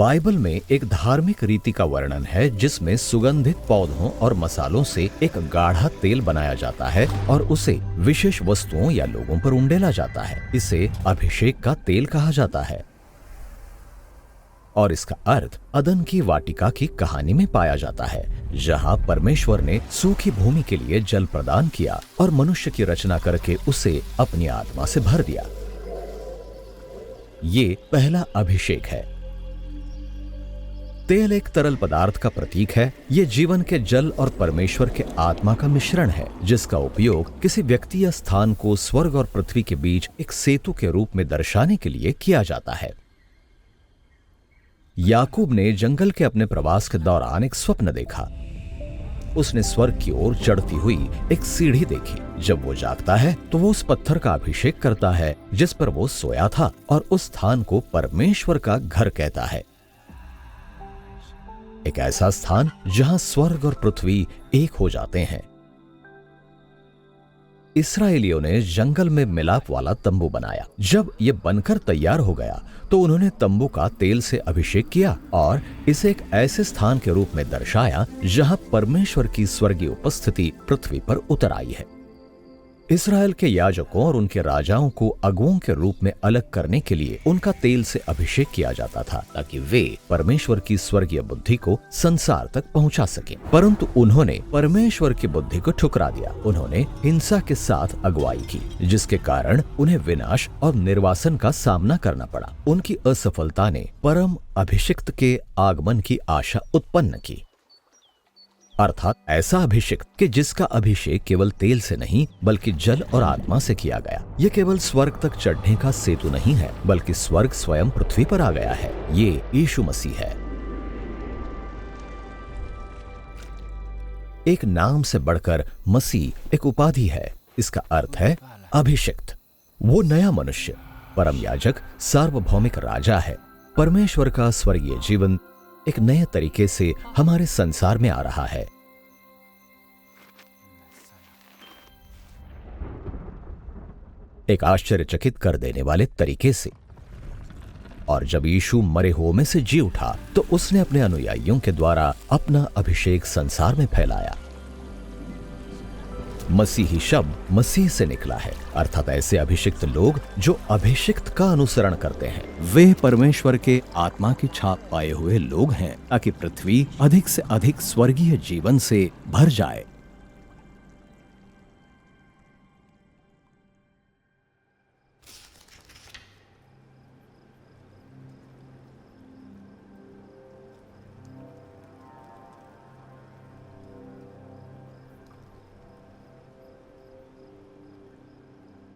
Bible में एक धार्मिक रीति का वर्णन है जिसमें सुगंधित पौधों और मसालों से एक गाढ़ा तेल बनाया जाता है और उसे विशेष वस्तुओं या लोगों पर उंडेला जाता है। इसे अभिषेक का तेल कहा जाता है और इसका अर्थ अदन की वाटिका की कहानी में पाया जाता है, जहां परमेश्वर ने सूखी भूमि के लिए जल प्रदान किया और मनुष्य की रचना करके उसे अपनी आत्मा से भर दिया। ये पहला अभिषेक है। तेल एक तरल पदार्थ का प्रतीक है। ये जीवन के जल और परमेश्वर के आत्मा का मिश्रण है, जिसका उपयोग किसी व्यक्ति या स्थान को स्वर्ग और पृथ्वी के बीच एक सेतु के रूप में दर्शाने के लिए किया जाता है। याकूब ने जंगल के अपने प्रवास के दौरान एक स्वप्न देखा। उसने स्वर्ग की ओर चढ़ती हुई एक सीढ़ी देखी। जब वो जागता है तो वो उस पत्थर का अभिषेक करता है जिस पर वो सोया था और उस स्थान को परमेश्वर का घर कहता है। एक ऐसा स्थान जहां स्वर्ग और पृथ्वी एक हो जाते हैं। इस्राएलियों ने जंगल में मिलाप वाला तंबू बनाया। जब ये बनकर तैयार हो गया तो उन्होंने तंबू का तेल से अभिषेक किया और इसे एक ऐसे स्थान के रूप में दर्शाया जहां परमेश्वर की स्वर्गीय उपस्थिति पृथ्वी पर उतर आई है। इस्राएल के याजकों और उनके राजाओं को अगुओं के रूप में अलग करने के लिए उनका तेल से अभिषेक किया जाता था ताकि वे परमेश्वर की स्वर्गीय बुद्धि को संसार तक पहुंचा सकें। परंतु उन्होंने परमेश्वर की बुद्धि को ठुकरा दिया। उन्होंने हिंसा के साथ अगुवाई की, जिसके कारण उन्हें विनाश और निर्वासन का सामना करना पड़ा। उनकी असफलता ने परम अभिषिक्त के आगमन की आशा उत्पन्न की, अर्थात ऐसा अभिषेक कि जिसका अभिषेक केवल तेल से नहीं बल्कि जल और आत्मा से किया गया। ये केवल स्वर्ग तक चढ़ने का सेतु नहीं है, बल्कि स्वर्ग स्वयं पृथ्वी पर आ गया है। ये यीशु मसीह है। एक नाम से बढ़कर मसीह एक उपाधि है। इसका अर्थ है अभिषिक्त। वो नया मनुष्य, परम याजक, सार्वभौमिक राजा है। परमेश्वर का स्वर्गीय जीवन एक नए तरीके से हमारे संसार में आ रहा है। एक आश्चर्यचकित कर देने वाले तरीके से। और जब यीशु मरे हुओं में से जी उठा तो उसने अपने अनुयायियों के द्वारा अपना अभिषेक संसार में फैलाया। मसीही शब्द मसीह से निकला है, अर्थात ऐसे अभिषिक्त लोग जो अभिषिक्त का अनुसरण करते हैं। वे परमेश्वर के आत्मा की छाप पाए हुए लोग हैं ताकि पृथ्वी अधिक से अधिक स्वर्गीय जीवन से भर जाए।